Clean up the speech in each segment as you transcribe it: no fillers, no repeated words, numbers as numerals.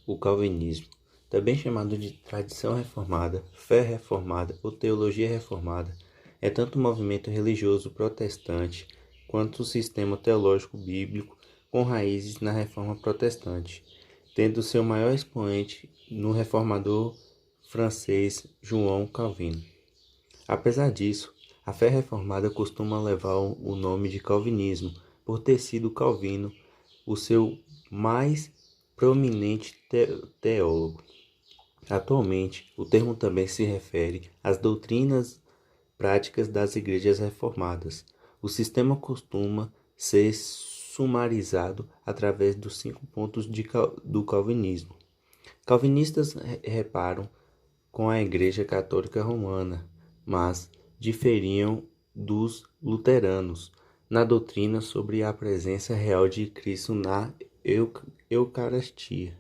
O calvinismo, também chamado de tradição reformada, fé reformada ou teologia reformada, é tanto um movimento religioso protestante quanto um sistema teológico bíblico com raízes na reforma protestante, tendo seu maior expoente no reformador francês João Calvino. Apesar disso, a fé reformada costuma levar o nome de calvinismo, por ter sido Calvino o seu mais prominente teólogo. Atualmente, o termo também se refere às doutrinas práticas das igrejas reformadas. O sistema costuma ser sumarizado através dos 5 pontos do calvinismo. Calvinistas reparam com a Igreja Católica Romana, mas diferiam dos luteranos na doutrina sobre a presença real de Cristo na Eucaristia,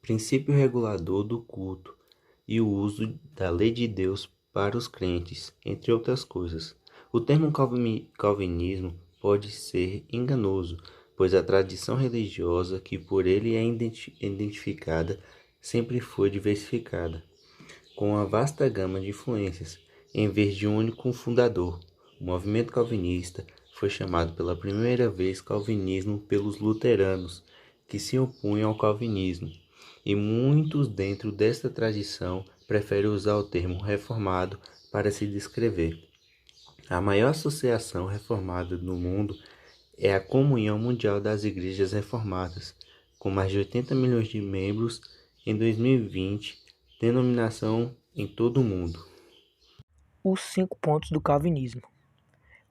princípio regulador do culto e o uso da lei de Deus para os crentes, entre outras coisas. O termo calvinismo pode ser enganoso, pois a tradição religiosa que por ele é identificada sempre foi diversificada, com uma vasta gama de influências, em vez de um único fundador. O movimento calvinista foi chamado pela primeira vez calvinismo pelos luteranos, que se opunham ao calvinismo, e muitos dentro desta tradição preferem usar o termo reformado para se descrever. A maior associação reformada no mundo é a Comunhão Mundial das Igrejas Reformadas, com mais de 80 milhões de membros em 2020, denominação em todo o mundo. Os 5 pontos do calvinismo.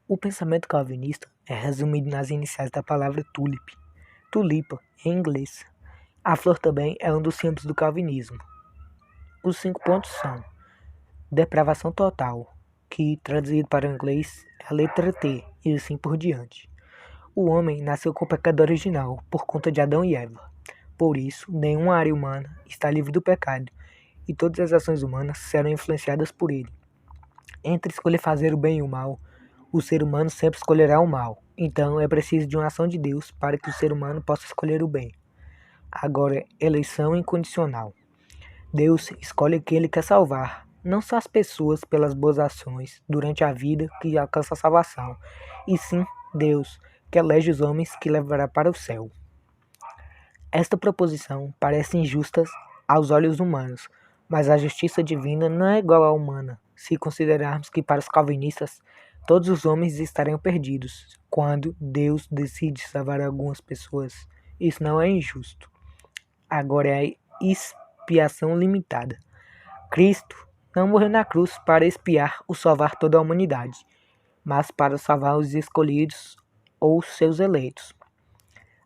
O pensamento calvinista é resumido nas iniciais da palavra tulip, tulipa, em inglês. A flor também é um dos símbolos do calvinismo. Os 5 pontos são: depravação total, que traduzido para o inglês é a letra T, e assim por diante. O homem nasceu com o pecado original, por conta de Adão e Eva. Por isso, nenhuma área humana está livre do pecado, e todas as ações humanas serão influenciadas por ele. Entre escolher fazer o bem e o mal, o ser humano sempre escolherá o mal. Então, é preciso de uma ação de Deus para que o ser humano possa escolher o bem. Agora, eleição incondicional. Deus escolhe quem Ele quer salvar, não só as pessoas pelas boas ações durante a vida que alcançam a salvação, e sim Deus, que elege os homens que levará para o céu. Esta proposição parece injusta aos olhos humanos, mas a justiça divina não é igual à humana, se considerarmos que para os calvinistas todos os homens estariam perdidos. Quando Deus decide salvar algumas pessoas, isso não é injusto. Agora é a expiação limitada. Cristo não morreu na cruz para expiar ou salvar toda a humanidade, mas para salvar os escolhidos ou seus eleitos.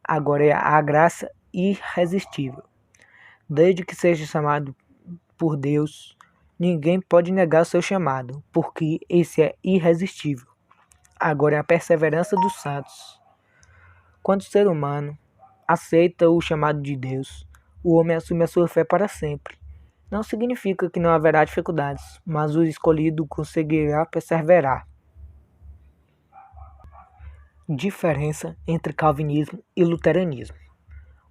Agora é a graça irresistível. Desde que seja chamado por Deus, ninguém pode negar o seu chamado, porque esse é irresistível. Agora é a perseverança dos santos. Quando o ser humano aceita o chamado de Deus, o homem assume a sua fé para sempre. Não significa que não haverá dificuldades, mas o escolhido conseguirá perseverar. Diferença entre calvinismo e luteranismo.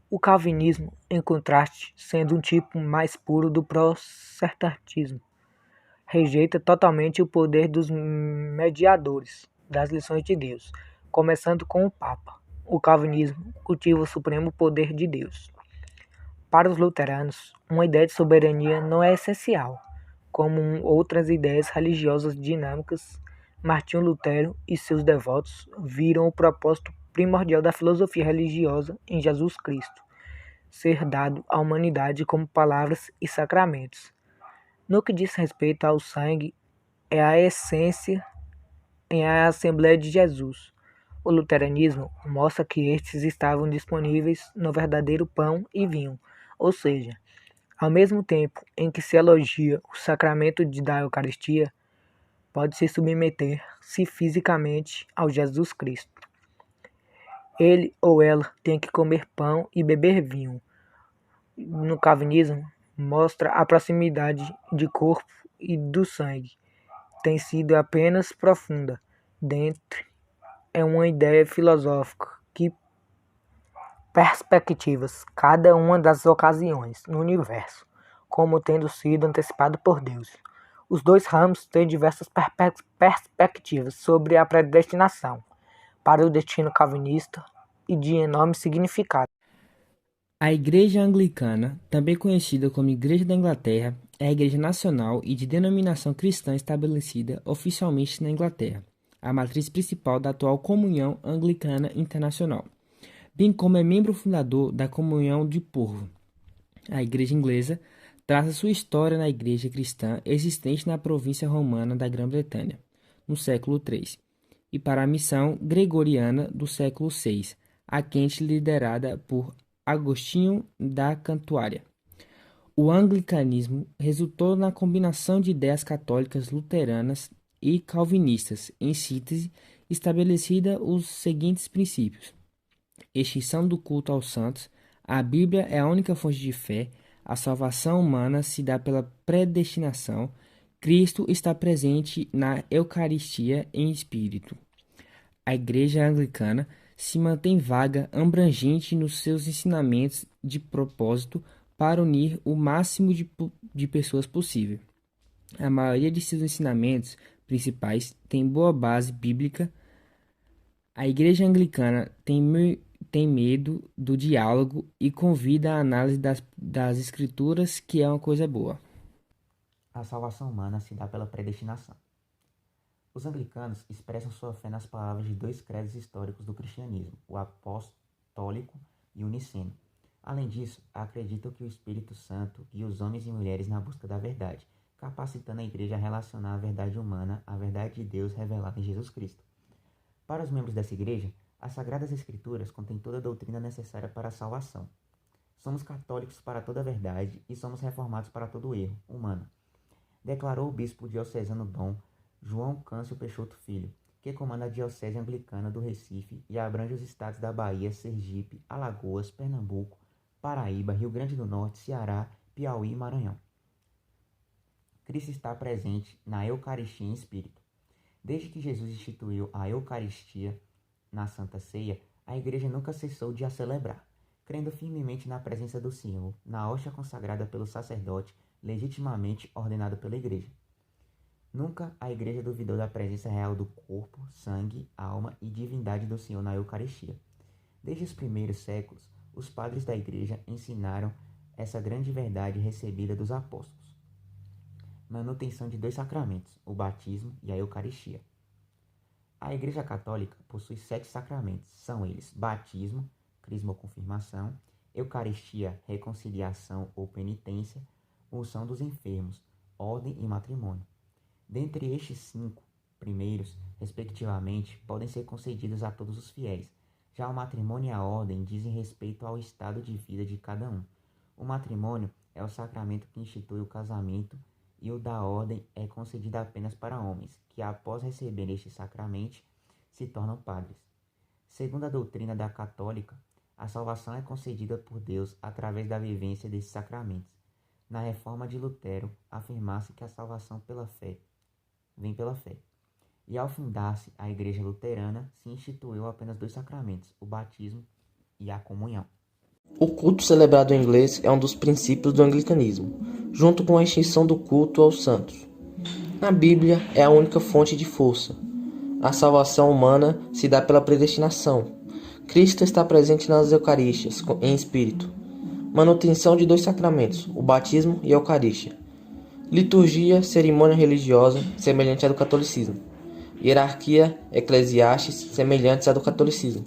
O calvinismo, em contraste, sendo um tipo mais puro do protestantismo, rejeita totalmente o poder dos mediadores das lições de Deus, começando com o Papa. O calvinismo cultiva o supremo poder de Deus. Para os luteranos, uma ideia de soberania não é essencial, como outras ideias religiosas dinâmicas. Martinho Lutero e seus devotos viram o propósito primordial da filosofia religiosa em Jesus Cristo, ser dado à humanidade como palavras e sacramentos. No que diz respeito ao sangue, é a essência em a Assembleia de Jesus. O luteranismo mostra que estes estavam disponíveis no verdadeiro pão e vinho, ou seja, ao mesmo tempo em que se elogia o sacramento da Eucaristia, pode se submeter-se fisicamente ao Jesus Cristo. Ele ou ela tem que comer pão e beber vinho. No calvinismo, mostra a proximidade de corpo e do sangue. Tem sido apenas profunda. Dentro é uma ideia filosófica que perspectivas, cada uma das ocasiões no universo, como tendo sido antecipado por Deus. Os dois ramos têm diversas perspectivas sobre a predestinação para o destino calvinista e de enorme significado. A Igreja Anglicana, também conhecida como Igreja da Inglaterra, é a igreja nacional e de denominação cristã estabelecida oficialmente na Inglaterra, a matriz principal da atual Comunhão Anglicana Internacional, bem como é membro fundador da Comunhão de Povo. A Igreja Inglesa traça sua história na Igreja Cristã existente na província romana da Grã-Bretanha, no século III, e para a missão gregoriana do século VI, a quente liderada por Agostinho da Cantuária. O anglicanismo resultou na combinação de ideias católicas luteranas e calvinistas, em síntese, estabelecida os seguintes princípios: extinção do culto aos santos, a Bíblia é a única fonte de fé, a salvação humana se dá pela predestinação, Cristo está presente na Eucaristia em espírito. A Igreja Anglicana se mantém vaga, abrangente nos seus ensinamentos de propósito para unir o máximo de pessoas possível. A maioria de seus ensinamentos principais tem boa base bíblica. A Igreja Anglicana tem medo do diálogo e convida a análise das Escrituras, que é uma coisa boa. A salvação humana se dá pela predestinação. Os anglicanos expressam sua fé nas palavras de dois credos históricos do cristianismo, o apostólico e o niceno. Além disso, acreditam que o Espírito Santo guia os homens e mulheres na busca da verdade, capacitando a igreja a relacionar a verdade humana à verdade de Deus revelada em Jesus Cristo. Para os membros dessa igreja, as Sagradas Escrituras contêm toda a doutrina necessária para a salvação. Somos católicos para toda a verdade e somos reformados para todo o erro humano, declarou o bispo diocesano Dom João Câncio Peixoto Filho, que comanda a Diocese Anglicana do Recife e abrange os estados da Bahia, Sergipe, Alagoas, Pernambuco, Paraíba, Rio Grande do Norte, Ceará, Piauí e Maranhão. Cristo está presente na Eucaristia em espírito. Desde que Jesus instituiu a Eucaristia na Santa Ceia, a Igreja nunca cessou de a celebrar, crendo firmemente na presença do Senhor, na hóstia consagrada pelo sacerdote, legitimamente ordenado pela Igreja. Nunca a Igreja duvidou da presença real do corpo, sangue, alma e divindade do Senhor na Eucaristia. Desde os primeiros séculos, os padres da Igreja ensinaram essa grande verdade recebida dos apóstolos. Manutenção de dois sacramentos, o batismo e a Eucaristia. A Igreja Católica possui 7 sacramentos, são eles: batismo, crisma ou confirmação, Eucaristia, reconciliação ou penitência, unção dos enfermos, ordem e matrimônio. Dentre estes 5 primeiros, respectivamente, podem ser concedidos a todos os fiéis. Já o matrimônio e a ordem dizem respeito ao estado de vida de cada um. O matrimônio é o sacramento que institui o casamento e o da ordem é concedido apenas para homens, que após receber este sacramento se tornam padres. Segundo a doutrina da católica, a salvação é concedida por Deus através da vivência desses sacramentos. Na reforma de Lutero, afirmava-se que a salvação pela fé vem pela fé. E ao fundar-se a Igreja Luterana, se instituiu apenas 2 sacramentos, o batismo e a comunhão. O culto celebrado em inglês é um dos princípios do anglicanismo, junto com a extinção do culto aos santos. A Bíblia é a única fonte de força. A salvação humana se dá pela predestinação. Cristo está presente nas Eucarístias, em espírito. Manutenção de 2 sacramentos, o batismo e a Eucarístia. Liturgia, cerimônia religiosa, semelhante à do catolicismo. Hierarquia, eclesiastes, semelhantes à do catolicismo.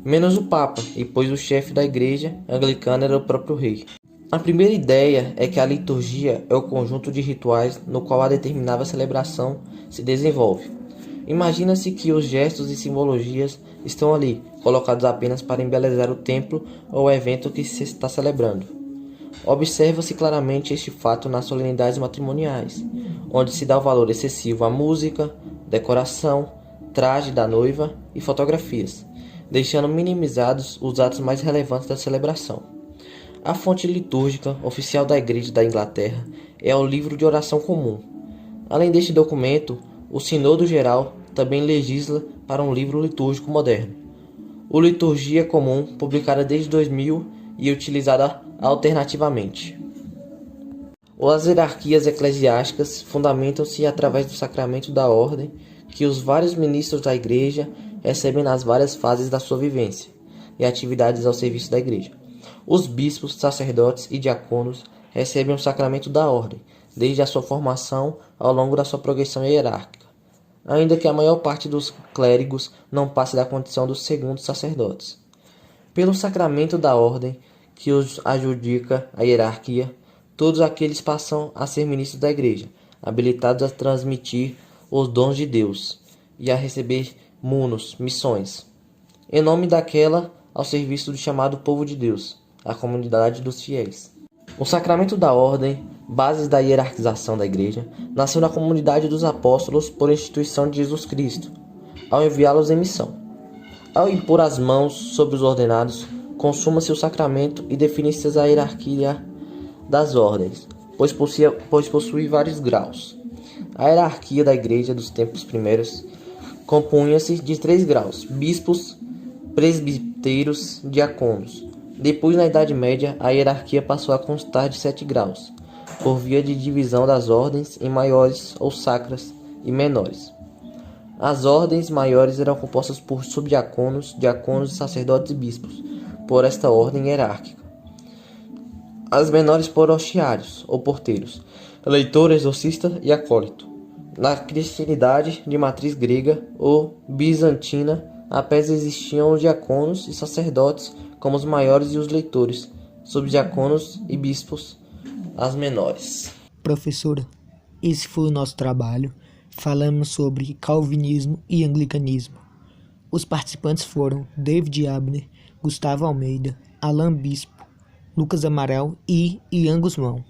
Menos o Papa, e pois o chefe da igreja anglicana era o próprio rei. A primeira ideia é que a liturgia é o conjunto de rituais no qual a determinada celebração se desenvolve. Imagina-se que os gestos e simbologias estão ali, colocados apenas para embelezar o templo ou o evento que se está celebrando. Observa-se claramente este fato nas solenidades matrimoniais, onde se dá o valor excessivo à música, decoração, traje da noiva e fotografias, deixando minimizados os atos mais relevantes da celebração. A fonte litúrgica oficial da Igreja da Inglaterra é o Livro de Oração Comum. Além deste documento, o Sínodo Geral também legisla para um livro litúrgico moderno. O Liturgia Comum, publicada desde 2000 e utilizada alternativamente. As hierarquias eclesiásticas fundamentam-se através do sacramento da ordem que os vários ministros da Igreja recebem nas várias fases da sua vivência e atividades ao serviço da Igreja. Os bispos, sacerdotes e diáconos recebem o sacramento da ordem, desde a sua formação ao longo da sua progressão hierárquica, ainda que a maior parte dos clérigos não passe da condição dos segundos sacerdotes. Pelo sacramento da ordem, que os adjudica a hierarquia, todos aqueles passam a ser ministros da Igreja, habilitados a transmitir os dons de Deus e a receber munos, missões, em nome daquela ao serviço do chamado povo de Deus, a comunidade dos fiéis. O sacramento da ordem, bases da hierarquização da Igreja, nasceu na comunidade dos apóstolos por instituição de Jesus Cristo, ao enviá-los em missão. Ao impor as mãos sobre os ordenados, consuma-se o sacramento e define-se a hierarquia das ordens, pois possui vários graus. A hierarquia da Igreja dos tempos primeiros compunha-se de 3 graus: bispos, presbíteros, diáconos. Depois, na Idade Média, a hierarquia passou a constar de 7 graus, por via de divisão das ordens em maiores ou sacras e menores. As ordens maiores eram compostas por subdiáconos, diáconos, sacerdotes e bispos, por esta ordem hierárquica. As menores por hostiários, ou porteiros, leitor, exorcista e acólito. Na cristianidade de matriz grega ou bizantina, apenas existiam os diáconos e sacerdotes como os maiores e os leitores, subdiáconos e bispos, as menores. Professora, esse foi o nosso trabalho. Falamos sobre calvinismo e anglicanismo. Os participantes foram David Abner, Gustavo Almeida, Alan Bispo, Lucas Amaral e Ian Guzmão.